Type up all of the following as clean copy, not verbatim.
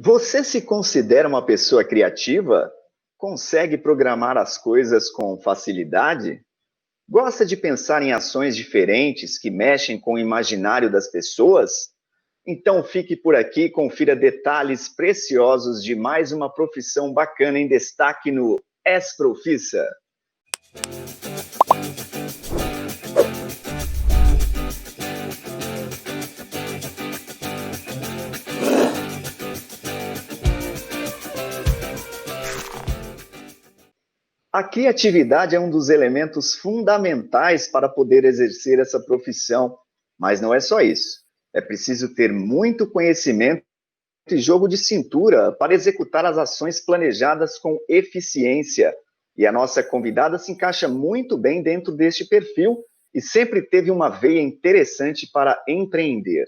Você se considera uma pessoa criativa? Consegue programar as coisas com facilidade? Gosta de pensar em ações diferentes que mexem com o imaginário das pessoas? Então fique por aqui e confira detalhes preciosos de mais uma profissão bacana em destaque no Es-Profissa. A criatividade é um dos elementos fundamentais para poder exercer essa profissão, mas não é só isso. É preciso ter muito conhecimento e jogo de cintura para executar as ações planejadas com eficiência. E a nossa convidada se encaixa muito bem dentro deste perfil e sempre teve uma veia interessante para empreender.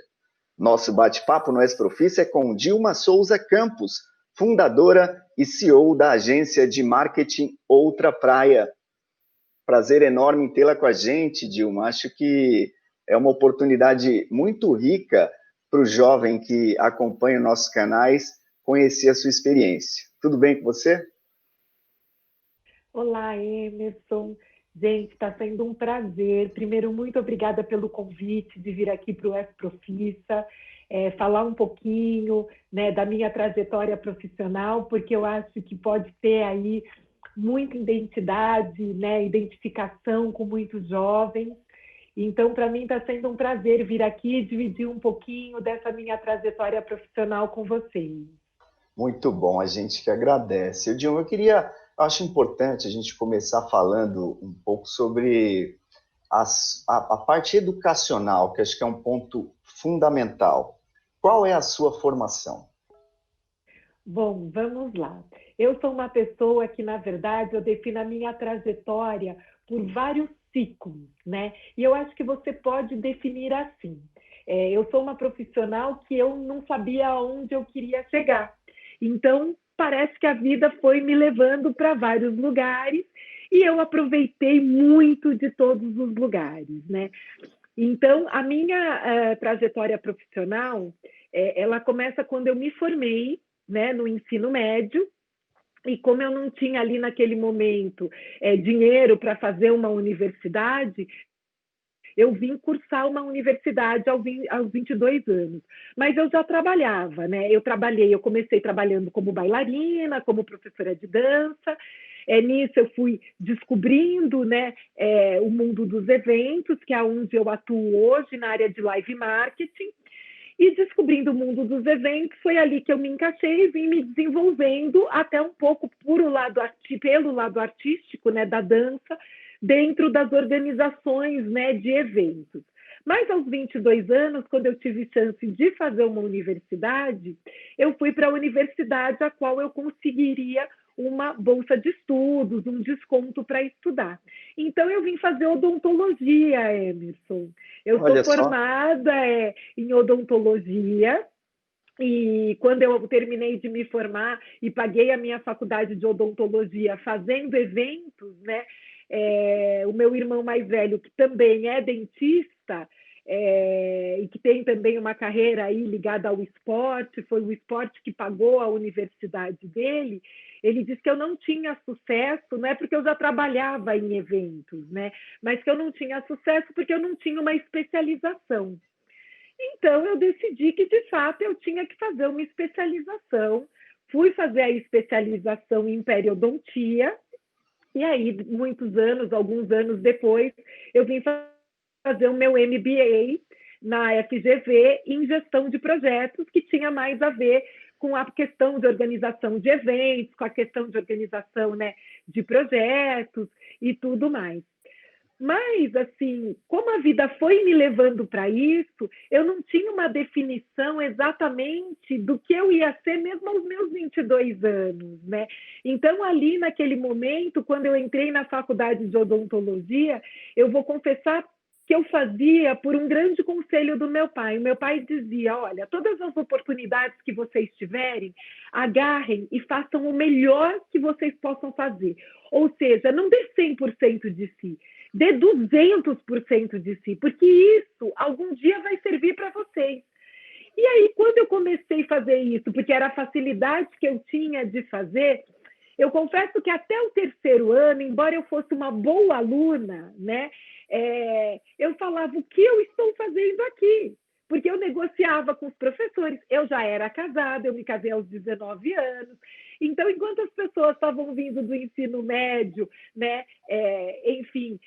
Nosso bate-papo no Ex-Profissa é com Dilma Souza Campos, fundadora e CEO da agência de marketing Outra Praia. Prazer enorme em tê-la com a gente, Dilma. Acho que é uma oportunidade muito rica para o jovem que acompanha nossos canais conhecer a sua experiência. Tudo bem com você? Olá, Emerson. Gente, está sendo um prazer. Primeiro, muito obrigada pelo convite de vir aqui para o Ex-Profissa, falar um pouquinho, né, da minha trajetória profissional, porque eu acho que pode ter aí muita identidade, né, identificação com muitos jovens. Então, para mim, está sendo um prazer vir aqui e dividir um pouquinho dessa minha trajetória profissional com vocês. Muito bom, a gente que agradece. Dilma, acho importante a gente começar falando um pouco sobre a parte educacional, que acho que é um ponto fundamental. Qual é a sua formação? Bom, vamos lá. Eu sou uma pessoa que, na verdade, eu defino a minha trajetória por vários ciclos, né? E eu acho que você pode definir assim. Eu sou uma profissional que eu não sabia aonde eu queria chegar. Então, parece que a vida foi me levando para vários lugares e eu aproveitei muito de todos os lugares, né? Então, a minha trajetória profissional, ela começa quando eu me formei, né, no ensino médio, e como eu não tinha ali naquele momento dinheiro para fazer uma universidade, eu vim cursar uma universidade aos 22 anos. Mas eu já trabalhava, né? Eu comecei trabalhando como bailarina, como professora de dança. Nisso eu fui descobrindo, né, o mundo dos eventos, que é onde eu atuo hoje na área de live marketing. E descobrindo o mundo dos eventos, foi ali que eu me encaixei e vim me desenvolvendo até um pouco pelo lado artístico, né, da dança, dentro das organizações, né, de eventos. Mas aos 22 anos, quando eu tive chance de fazer uma universidade, eu fui para a universidade a qual eu conseguiria uma bolsa de estudos, um desconto para estudar. Então, eu vim fazer odontologia, Emerson. Eu sou Olha só. formada em odontologia, e quando eu terminei de me formar e paguei a minha faculdade de odontologia fazendo eventos, né? O meu irmão mais velho, que também é dentista, e que tem também uma carreira aí ligada ao esporte, foi o esporte que pagou a universidade dele. Ele disse que eu não tinha sucesso, não é porque eu já trabalhava em eventos, né? Mas que eu não tinha sucesso porque eu não tinha uma especialização. Então, eu decidi que, de fato, eu tinha que fazer uma especialização. Fui fazer a especialização em periodontia, e aí, alguns anos depois, eu vim fazer o meu MBA na FGV em gestão de projetos, que tinha mais a ver com a questão de organização de eventos, com a questão de organização, né, de projetos e tudo mais. Mas, assim, como a vida foi me levando para isso, eu não tinha uma definição exatamente do que eu ia ser mesmo aos meus 22 anos, né? Então, ali naquele momento, quando eu entrei na faculdade de odontologia, eu vou confessar que eu fazia por um grande conselho do meu pai. O meu pai dizia, olha, todas as oportunidades que vocês tiverem, agarrem e façam o melhor que vocês possam fazer. Ou seja, não dê 100% de si, dê 200% de si, porque isso algum dia vai servir para vocês. E aí, quando eu comecei a fazer isso, porque era a facilidade que eu tinha de fazer, eu confesso que até o terceiro ano, embora eu fosse uma boa aluna, né, eu falava o que eu estou fazendo aqui, porque eu negociava com os professores. Eu já era casada, eu me casei aos 19 anos. Então, enquanto as pessoas estavam vindo do ensino médio, né, enfim,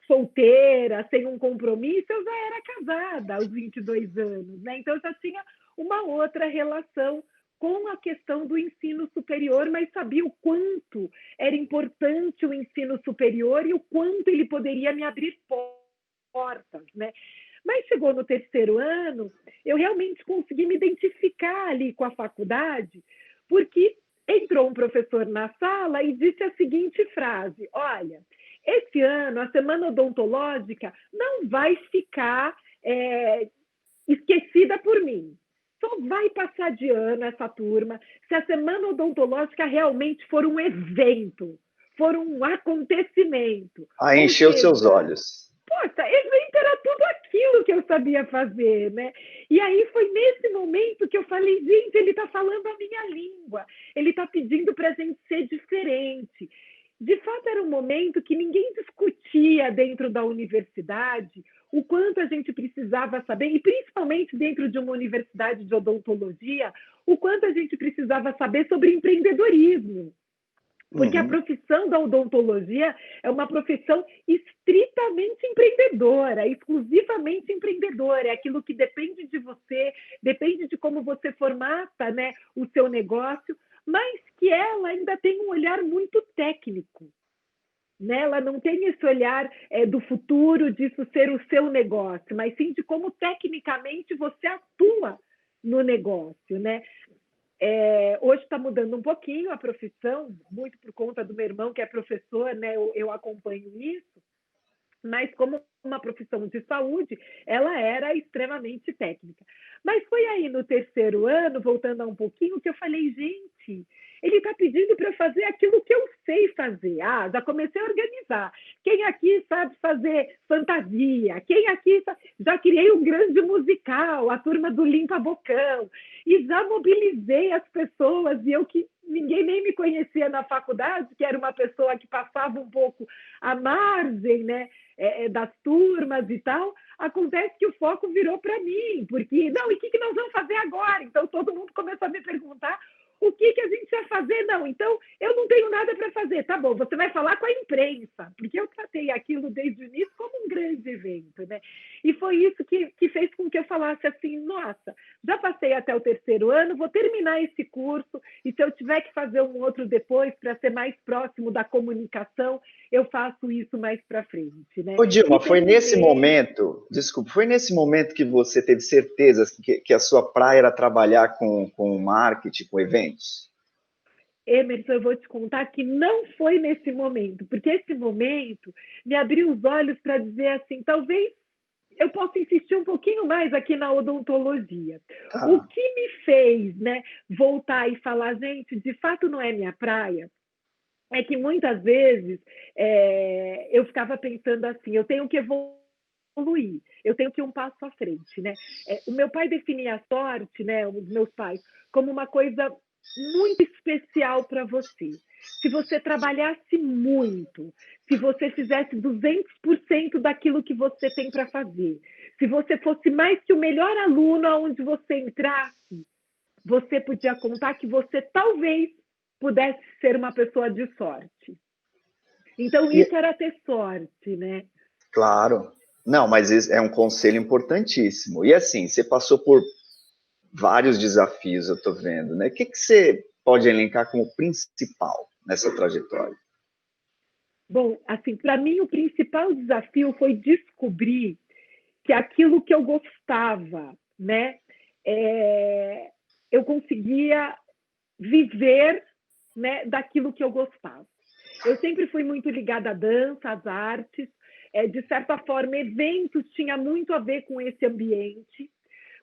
solteira, sem um compromisso, eu já era casada aos 22 anos. Né? Então, eu já tinha uma outra relação com a questão do ensino superior, mas sabia o quanto era importante o ensino superior e o quanto ele poderia me abrir portas, né? Mas chegou no terceiro ano, eu realmente consegui me identificar ali com a faculdade, porque entrou um professor na sala e disse a seguinte frase: olha, esse ano a semana odontológica não vai ficar esquecida por mim. Só vai passar de ano essa turma se a semana odontológica realmente for um evento, for um acontecimento. Aí Ou encheu seus seja, olhos. poxa, evento era tudo aquilo que eu sabia fazer, né? E aí foi nesse momento que eu falei, gente, ele está falando a minha língua, ele está pedindo para a gente ser diferente. De fato, era um momento que ninguém discutia dentro da universidade o quanto a gente precisava saber, e principalmente dentro de uma universidade de odontologia, o quanto a gente precisava saber sobre empreendedorismo. Porque a profissão da odontologia é uma profissão estritamente empreendedora, exclusivamente empreendedora. É aquilo que depende de você, depende de como você formata, né, o seu negócio, mas que ela ainda tem um olhar muito técnico. Né? Ela não tem esse olhar do futuro, disso ser o seu negócio, mas sim de como tecnicamente você atua no negócio. Né? Hoje está mudando um pouquinho a profissão, muito por conta do meu irmão, que é professor, né? Eu acompanho isso, mas como uma profissão de saúde, ela era extremamente técnica. Mas foi aí no terceiro ano, voltando a um pouquinho, que eu falei, gente, ele está pedindo para fazer aquilo que eu sei fazer. Ah, já comecei a organizar. Quem aqui sabe fazer fantasia? Quem aqui sabe... Já criei um grande musical, a turma do Limpa Bocão, e já mobilizei as pessoas, e eu que ninguém nem me conhecia na faculdade, que era uma pessoa que passava um pouco à margem, né, das turmas e tal. Acontece que o foco virou para mim, porque, não, e o que nós vamos fazer agora? Então, todo mundo começou a me perguntar o que a gente vai fazer. Não, então, eu não tenho nada para fazer. Tá bom, você vai falar com a imprensa, porque eu tratei aquilo desde o início como um grande evento, né? E foi isso que fez com que eu falasse assim, nossa, já passei até o terceiro ano, vou terminar esse curso, e se eu tiver que fazer um outro depois para ser mais próximo da comunicação, eu faço isso mais para frente, né? Ô, Dilma, E foi nesse terminei. momento, desculpa, foi nesse momento que você teve certeza que a sua praia era trabalhar com marketing, com eventos? Emerson, eu vou te contar que não foi nesse momento, porque esse momento me abriu os olhos para dizer assim, talvez eu possa insistir um pouquinho mais aqui na odontologia. O Tá. que me fez, né, voltar e falar, gente, de fato não é minha praia, é que muitas vezes eu ficava pensando assim, eu tenho que evoluir, eu tenho que ir um passo à frente, né? O meu pai definia a sorte, né, os meus pais, como uma coisa muito especial para você. Se você trabalhasse muito, se você fizesse 200% daquilo que você tem para fazer, se você fosse mais que o melhor aluno aonde você entrasse, você podia contar que você talvez pudesse ser uma pessoa de sorte. Então, E, isso era ter sorte, né? claro. Não, mas esse é um conselho importantíssimo. E assim, você passou por vários desafios, eu estou vendo, né? O que você pode elencar como principal nessa trajetória? Bom, assim, para mim o principal desafio foi descobrir que aquilo que eu gostava, né, eu conseguia viver, né, daquilo que eu gostava. Eu sempre fui muito ligada à dança, às artes, de certa forma, eventos tinha muito a ver com esse ambiente.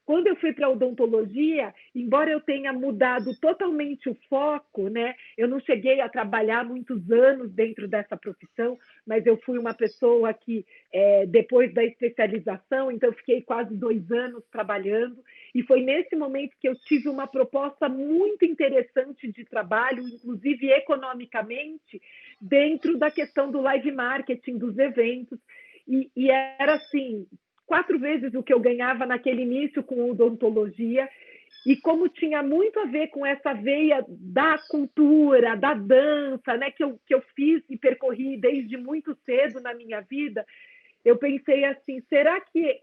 Quando eu fui para a odontologia, embora eu tenha mudado totalmente o foco, né? Eu não cheguei a trabalhar muitos anos dentro dessa profissão, mas eu fui uma pessoa que, depois da especialização, então eu fiquei quase 2 anos trabalhando, e foi nesse momento que eu tive uma proposta muito interessante de trabalho, inclusive economicamente, dentro da questão do live marketing, dos eventos, e era assim, 4 vezes o que eu ganhava naquele início com odontologia, e como tinha muito a ver com essa veia da cultura, da dança, né, que eu fiz e percorri desde muito cedo na minha vida, eu pensei assim, será que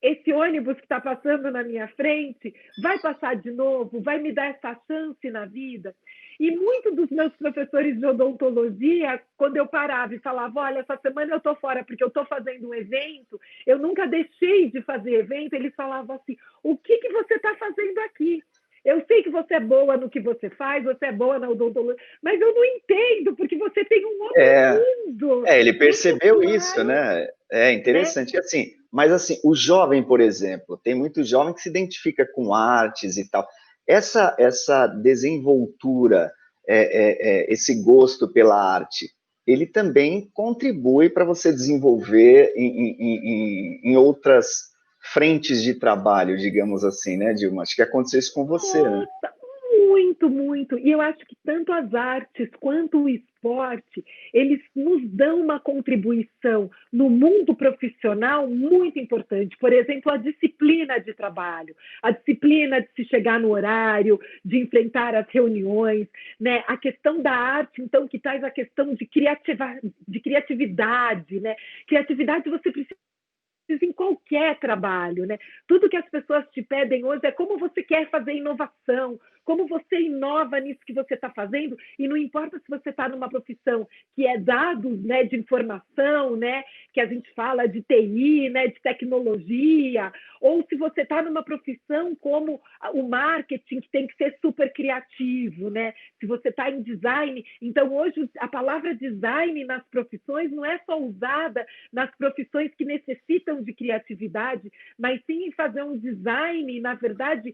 esse ônibus que está passando na minha frente vai passar de novo, vai me dar essa chance na vida? E muitos dos meus professores de odontologia, quando eu parava e falava, olha, essa semana eu estou fora porque eu estou fazendo um evento, eu nunca deixei de fazer evento, eles falavam assim, o que você está fazendo aqui? Eu sei que você é boa no que você faz, você é boa na odontologia, mas eu não entendo, porque você tem um outro É, mundo ele muito percebeu isso, claro, né? É né? interessante. Assim, mas assim, o jovem, por exemplo, tem muito jovem que se identifica com artes e tal. Essa desenvoltura, esse gosto pela arte, ele também contribui para você desenvolver em outras frentes de trabalho, digamos assim, né, Dilma? Acho que aconteceu isso com você, né? Nossa, muito, muito. E eu acho que tanto as artes quanto o esporte, eles nos dão uma contribuição no mundo profissional muito importante. Por exemplo, a disciplina de trabalho, a disciplina de se chegar no horário, de enfrentar as reuniões, né? A questão da arte, então, que traz a questão de criatividade, né? Criatividade você precisa em qualquer trabalho, né? Tudo que as pessoas te pedem hoje é como você quer fazer inovação, como você inova nisso que você está fazendo, e não importa se você está numa profissão que é dados, né, de informação, né, que a gente fala de TI, né, de tecnologia, ou se você está numa profissão como o marketing, que tem que ser super criativo, né? Se você está em design, então hoje a palavra design nas profissões não é só usada nas profissões que necessitam de criatividade, mas sim em fazer um design, na verdade,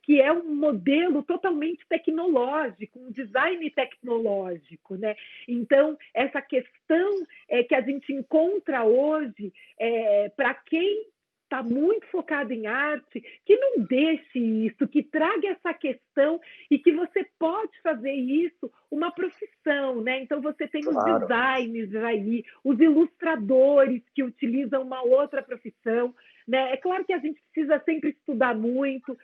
que é um modelo totalmente tecnológico, um design tecnológico, né? Então, essa questão que a gente encontra hoje, para quem está muito focado em arte, que não deixe isso, que traga essa questão e que você pode fazer isso uma profissão, né? Então você tem os Claro. designers aí, os ilustradores que utilizam uma outra profissão, né? É claro que a gente precisa sempre estudar muito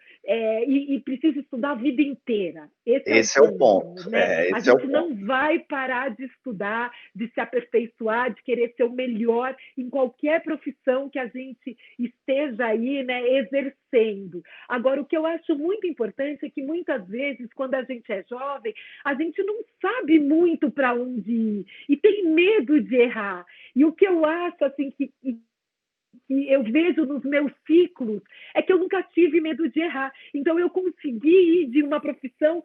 e precisa estudar a vida inteira. Esse é o Esse é o ponto, ponto. né? A Esse é o gente ponto. não vai parar de estudar, de se aperfeiçoar, de querer ser o melhor em qualquer profissão que a gente esteja aí, né, exercendo. Agora, o que eu acho muito importante é que muitas vezes, quando a gente é jovem, a gente não sabe muito para onde ir e tem medo de errar. E o que eu acho assim que eu vejo nos meus ciclos é que eu nunca tive medo de errar. Então, eu consegui ir de uma profissão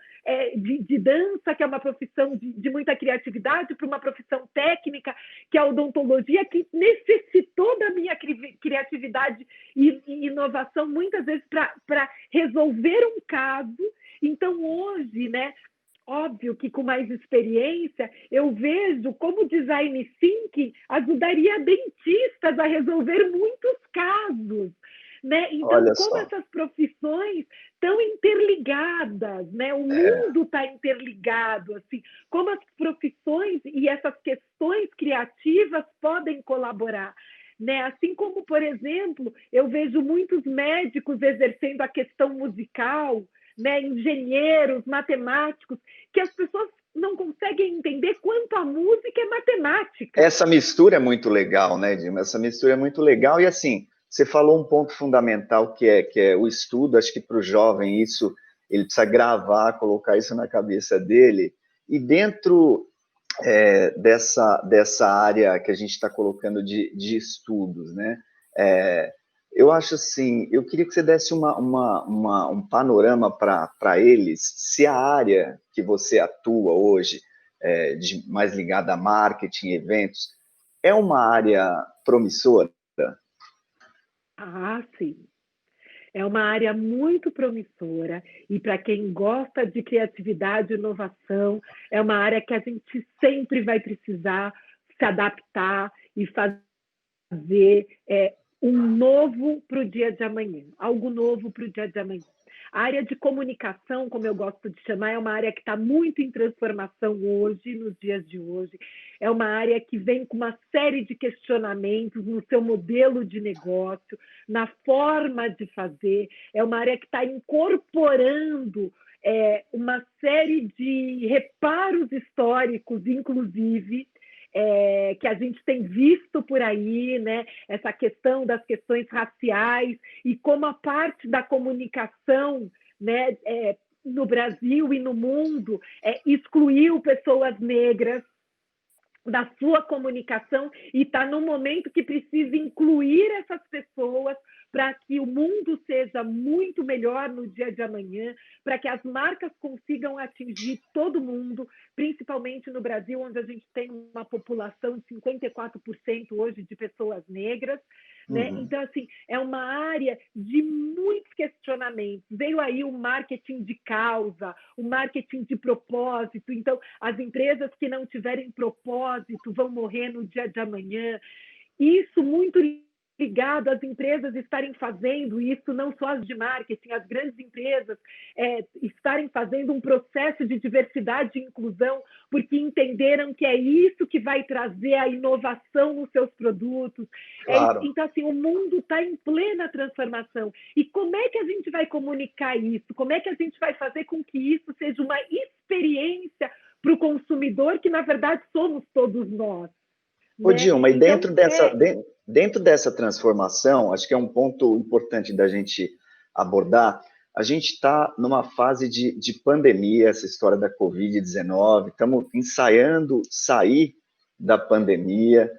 de dança, que é uma profissão de muita criatividade, para uma profissão técnica, que é a odontologia, que necessitou da minha criatividade e inovação, muitas vezes, para resolver um caso. Então, hoje, né, óbvio que com mais experiência, eu vejo como o design thinking ajudaria dentistas a resolver muitos casos. Né? Então, Olha como só. essas profissões estão interligadas, né? O mundo está interligado, assim, como as profissões e essas questões criativas podem colaborar. Né? Assim como, por exemplo, eu vejo muitos médicos exercendo a questão musical, né? Engenheiros, matemáticos, que as pessoas não conseguem entender quanto a música é matemática. Essa mistura é muito legal, né, Dilma? Essa mistura é muito legal. E assim, você falou um ponto fundamental que é o estudo. Acho que para o jovem isso ele precisa gravar, colocar isso na cabeça dele. E dentro dessa área que a gente está colocando de estudos, né? É, eu acho assim, eu queria que você desse um panorama para eles, se a área que você atua hoje, mais ligada a marketing, eventos, é uma área promissora? Ah, sim. É uma área muito promissora e para quem gosta de criatividade e inovação, é uma área que a gente sempre vai precisar se adaptar e fazer um novo para o dia de amanhã, algo novo para o dia de amanhã. A área de comunicação, como eu gosto de chamar, é uma área que está muito em transformação hoje, nos dias de hoje. É uma área que vem com uma série de questionamentos no seu modelo de negócio, na forma de fazer. É uma área que está incorporando uma série de reparos históricos, inclusive, que a gente tem visto por aí, né? Essa questão das questões raciais e como a parte da comunicação, né, no Brasil e no mundo excluiu pessoas negras da sua comunicação e está no momento que precisa incluir essas pessoas para que o mundo seja muito melhor no dia de amanhã, para que as marcas consigam atingir todo mundo, principalmente no Brasil, onde a gente tem uma população de 54% hoje de pessoas negras, né? Então, assim, é uma área de muitos questionamentos. Veio aí o marketing de causa, o marketing de propósito. Então, as empresas que não tiverem propósito vão morrer no dia de amanhã. Isso muito ligado às empresas estarem fazendo isso, não só as de marketing, as grandes empresas estarem fazendo um processo de diversidade e inclusão, porque entenderam que é isso que vai trazer a inovação nos seus produtos. Claro. Então, assim, o mundo está em plena transformação. E como é que a gente vai comunicar isso? Como é que a gente vai fazer com que isso seja uma experiência para o consumidor, que, na verdade, somos todos nós? Ô, Dilma, e Então, dentro dessa transformação, acho que é um ponto importante da gente abordar, a gente está numa fase de pandemia, essa história da Covid-19, estamos ensaiando sair da pandemia.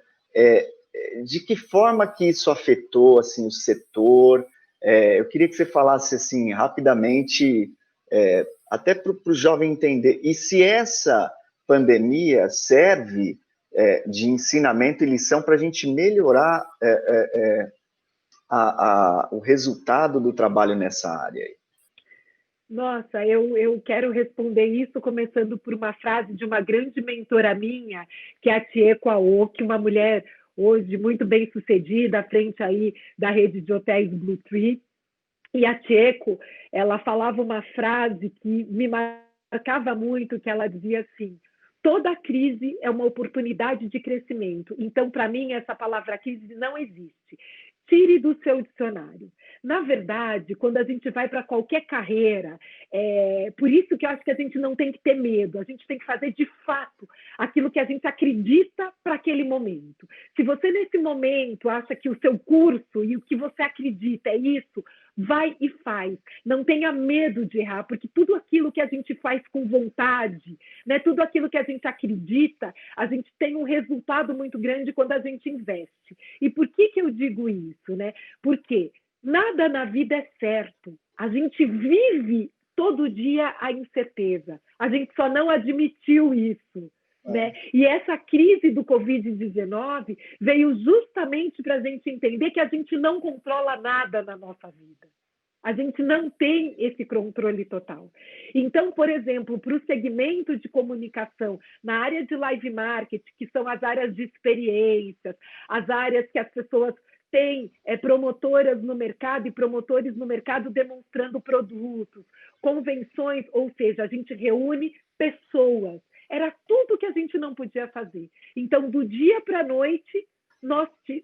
De que forma que isso afetou assim, o setor? Eu queria que você falasse assim, rapidamente, até para o jovem entender, e se essa pandemia serve de ensinamento e lição para a gente melhorar o resultado do trabalho nessa área. Nossa, eu quero responder isso começando por uma frase de uma grande mentora minha, que é a Chieko Aoki, uma mulher hoje muito bem sucedida à frente aí da rede de hotéis Blue Tree. E a Chieko, ela falava uma frase que me marcava muito, que ela dizia assim: toda crise é uma oportunidade de crescimento. Então, para mim, essa palavra crise não existe. Tire do seu dicionário. Na verdade, quando a gente vai para qualquer carreira, por isso que eu acho que a gente não tem que ter medo, a gente tem que fazer de fato aquilo que a gente acredita para aquele momento. Se você, nesse momento, acha que o seu curso e o que você acredita é isso, vai e faz. Não tenha medo de errar, porque tudo aquilo que a gente faz com vontade, né, tudo aquilo que a gente acredita, a gente tem um resultado muito grande quando a gente investe. E por que eu digo isso, né? Porque nada na vida é certo. A gente vive todo dia a incerteza. A gente só não admitiu isso. Né? E essa crise do Covid-19 veio justamente para a gente entender que a gente não controla nada na nossa vida. A gente não tem esse controle total. Então, por exemplo, para o segmento de comunicação, na área de live marketing, que são as áreas de experiências, as áreas que as pessoas têm promotoras no mercado e promotores no mercado demonstrando produtos, convenções, ou seja, a gente reúne pessoas. Era tudo que a gente não podia fazer. Então, do dia para a noite,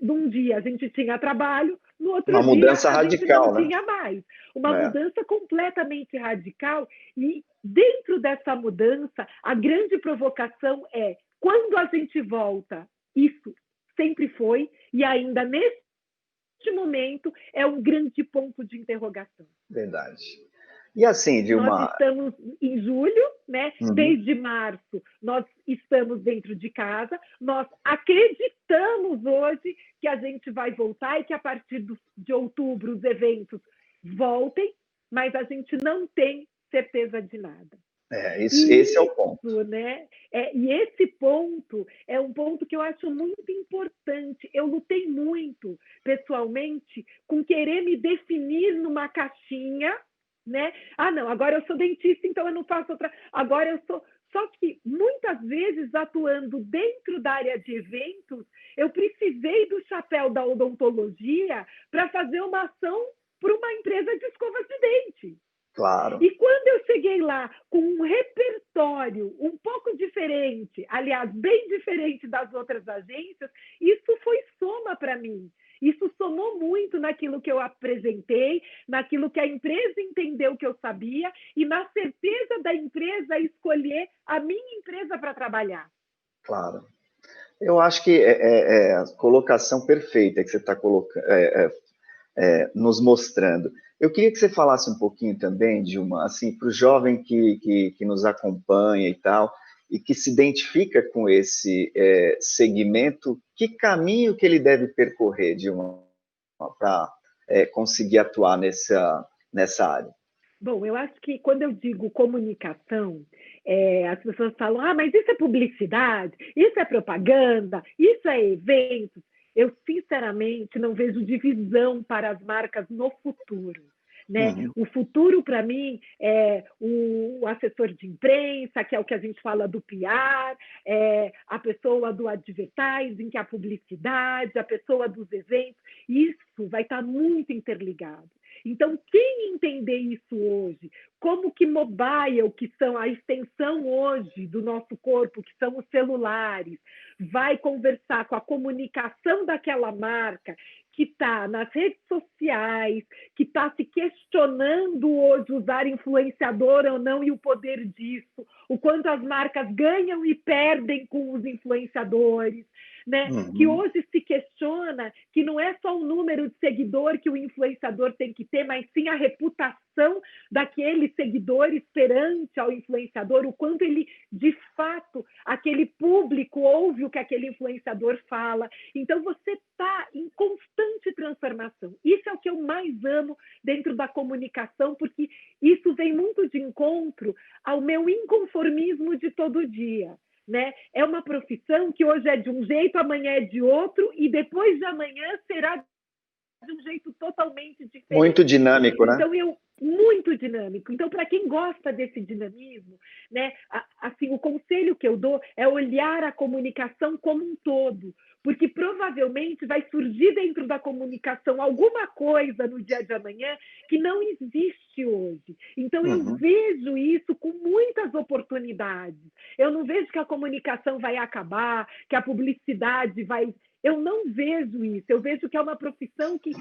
num dia a gente tinha trabalho, no outro uma dia mudança a radical, gente não né? tinha mais. Uma mudança completamente radical. E dentro dessa mudança, a grande provocação é, quando a gente volta, isso sempre foi, e ainda neste momento é um grande ponto de interrogação. Verdade. E assim, Dilma... Nós estamos em julho, né? Desde março, nós estamos dentro de casa, nós acreditamos hoje que a gente vai voltar e que a partir de outubro os eventos voltem, mas a gente não tem certeza de nada. Esse é o ponto. Né? E esse ponto é um ponto que eu acho muito importante. Eu lutei muito, pessoalmente, com querer me definir numa caixinha, né? Ah, não, agora eu sou dentista, então eu não faço outra. Agora eu sou. Só que, muitas vezes, atuando dentro da área de eventos, eu precisei do chapéu da odontologia para fazer uma ação para uma empresa de escova de dente. Claro. E quando eu cheguei lá com um repertório um pouco diferente, aliás, bem diferente das outras agências, isso foi soma para mim. Isso somou muito naquilo que eu apresentei, naquilo que a empresa entendeu que eu sabia e na certeza da empresa escolher a minha empresa para trabalhar. Claro. Eu acho que é a colocação perfeita que você está colocando, nos mostrando. Eu queria que você falasse um pouquinho também de assim, para o jovem que nos acompanha e tal, e que se identifica com esse segmento, que caminho que ele deve percorrer para conseguir atuar nessa área? Bom, eu acho que quando eu digo comunicação, as pessoas falam, mas isso é publicidade, isso é propaganda, isso é eventos. Eu, sinceramente, não vejo divisão para as marcas no futuro. Né? Uhum. O futuro, para mim, é o assessor de imprensa, que é o que a gente fala do PR, a pessoa do advertising, que é a publicidade, a pessoa dos eventos. Isso vai estar muito interligado. Então, quem entender isso hoje, como que mobile, que são a extensão hoje do nosso corpo, que são os celulares, vai conversar com a comunicação daquela marca que está nas redes sociais, que está se questionando hoje usar influenciador ou não e o poder disso, o quanto as marcas ganham e perdem com os influenciadores, né? Uhum. Que hoje se questiona que não é só o número de seguidor que o influenciador tem que ter, mas sim a reputação daqueles seguidores perante ao influenciador, o quanto ele, de fato, aquele público ouve o que aquele influenciador fala. Então, você está em constante transformação. Isso é o que eu mais amo dentro da comunicação, porque isso vem muito de encontro ao meu inconformismo de todo dia. Né? É uma profissão que hoje é de um jeito, amanhã é de outro, e depois de amanhã será de um jeito totalmente diferente. Muito dinâmico, né? Então, muito dinâmico. Então, para quem gosta desse dinamismo, né, assim, o conselho que eu dou é olhar a comunicação como um todo, porque provavelmente vai surgir dentro da comunicação alguma coisa no dia de amanhã que não existe hoje. Então, eu vejo isso com muitas oportunidades. Eu não vejo que a comunicação vai acabar, que a publicidade vai... Eu não vejo isso. Eu vejo que é uma profissão que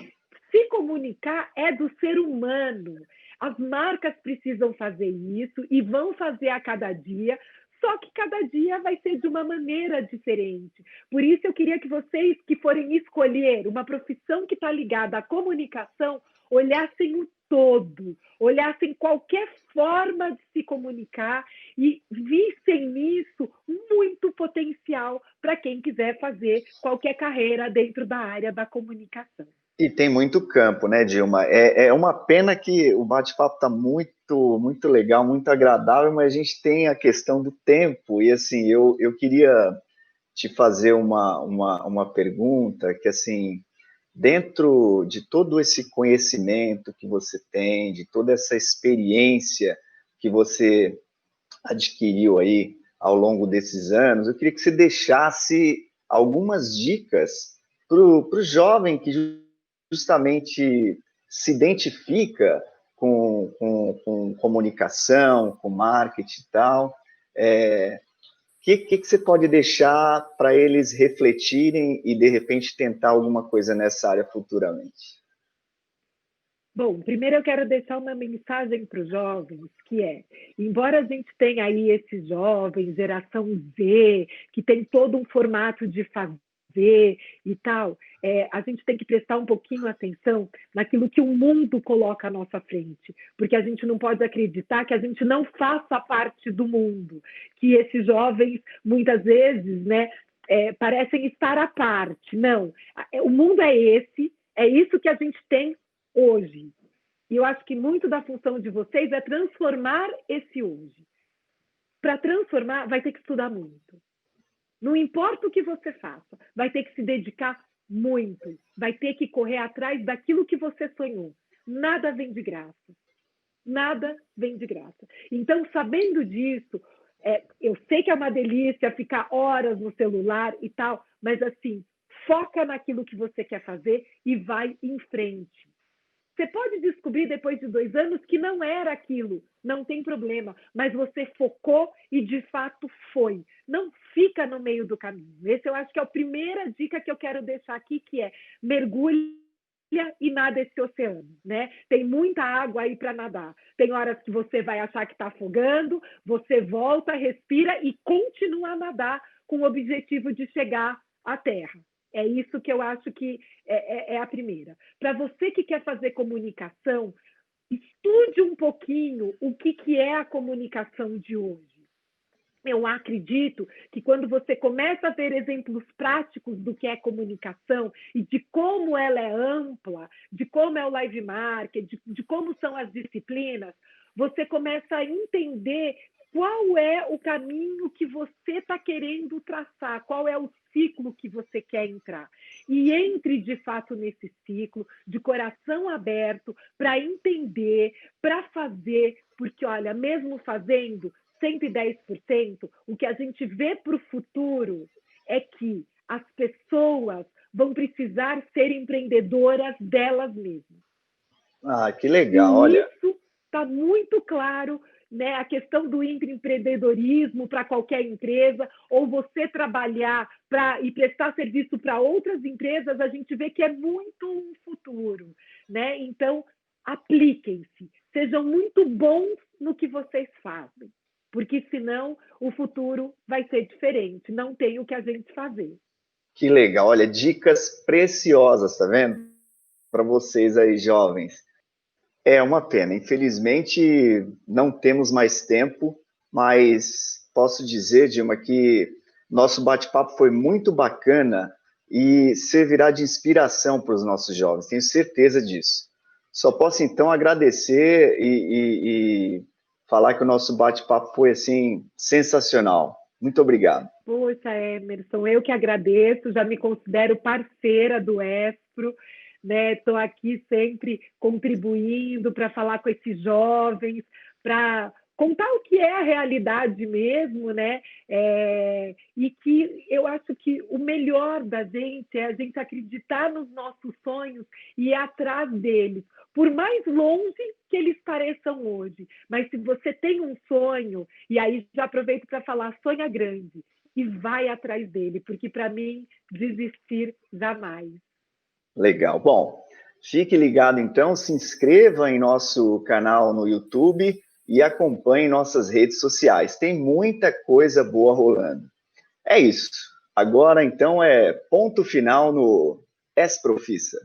se comunicar é do ser humano. As marcas precisam fazer isso e vão fazer a cada dia, só que cada dia vai ser de uma maneira diferente. Por isso, eu queria que vocês que forem escolher uma profissão que está ligada à comunicação, olhassem o todo, olhassem qualquer forma de se comunicar e vissem nisso muito potencial para quem quiser fazer qualquer carreira dentro da área da comunicação. E tem muito campo, né, Dilma? É uma pena que o bate-papo está muito legal, muito agradável, mas a gente tem a questão do tempo. E, assim, eu queria te fazer uma pergunta que, assim, dentro de todo esse conhecimento que você tem, de toda essa experiência que você adquiriu aí ao longo desses anos, eu queria que você deixasse algumas dicas para o jovem que justamente se identifica com comunicação, com marketing e tal. Que você pode deixar para eles refletirem e, de repente, tentar alguma coisa nessa área futuramente? Bom, primeiro eu quero deixar uma mensagem para os jovens, que é, embora a gente tenha aí esses jovens, geração Z, que tem todo um formato de fazer e tal, a gente tem que prestar um pouquinho atenção naquilo que o mundo coloca à nossa frente, porque a gente não pode acreditar que a gente não faça parte do mundo, que esses jovens, muitas vezes, né, parecem estar à parte. Não, o mundo é esse, é isso que a gente tem hoje. E eu acho que muito da função de vocês é transformar esse hoje. para transformar, vai ter que estudar muito. Não importa o que você faça, vai ter que se dedicar muito, vai ter que correr atrás daquilo que você sonhou. Nada vem de graça. Nada vem de graça. Então, sabendo disso, eu sei que é uma delícia ficar horas no celular e tal, mas assim, foca naquilo que você quer fazer e vai em frente. Você pode descobrir depois de 2 anos que não era aquilo, não tem problema, mas você focou e de fato foi. Não fica no meio do caminho. Esse eu acho que é a primeira dica que eu quero deixar aqui, que é mergulhe e nada esse oceano, né? Tem muita água aí para nadar. Tem horas que você vai achar que está afogando, você volta, respira e continua a nadar com o objetivo de chegar à terra. É isso que eu acho que é a primeira. Para você que quer fazer comunicação, estude um pouquinho o que é a comunicação de hoje. Eu acredito que quando você começa a ter exemplos práticos do que é comunicação e de como ela é ampla, de como é o live marketing, de como são as disciplinas, você começa a entender qual é o caminho que você está querendo traçar, qual é o ciclo que você quer entrar. E entre, de fato, nesse ciclo, de coração aberto, para entender, para fazer, porque, olha, mesmo fazendo 110%, o que a gente vê para o futuro é que as pessoas vão precisar ser empreendedoras delas mesmas. Ah, que legal, e olha. Isso está muito claro, né? A questão do empreendedorismo para qualquer empresa, ou você trabalhar e prestar serviço para outras empresas, a gente vê que é muito um futuro, né? Então, apliquem-se, sejam muito bons no que vocês fazem, porque senão o futuro vai ser diferente, não tem o que a gente fazer. Que legal, olha, dicas preciosas, tá vendo? Para vocês aí, jovens. É uma pena, infelizmente não temos mais tempo, mas posso dizer, Dilma, que nosso bate-papo foi muito bacana e servirá de inspiração para os nossos jovens, tenho certeza disso. Só posso então agradecer e falar que o nosso bate-papo foi assim sensacional. Muito obrigado. Poxa, Emerson, eu que agradeço, já me considero parceira do Espro, né? Estou aqui sempre contribuindo para falar com esses jovens, para contar o que é a realidade mesmo, né? E que eu acho que o melhor da gente é a gente acreditar nos nossos sonhos e ir atrás deles, por mais longe que eles pareçam hoje. Mas se você tem um sonho, e aí já aproveito para falar, sonha grande e vai atrás dele, porque para mim, desistir jamais. Legal. Bom, fique ligado então, se inscreva em nosso canal no YouTube e acompanhe nossas redes sociais. Tem muita coisa boa rolando. É isso. Agora então é ponto final no Es Profissa.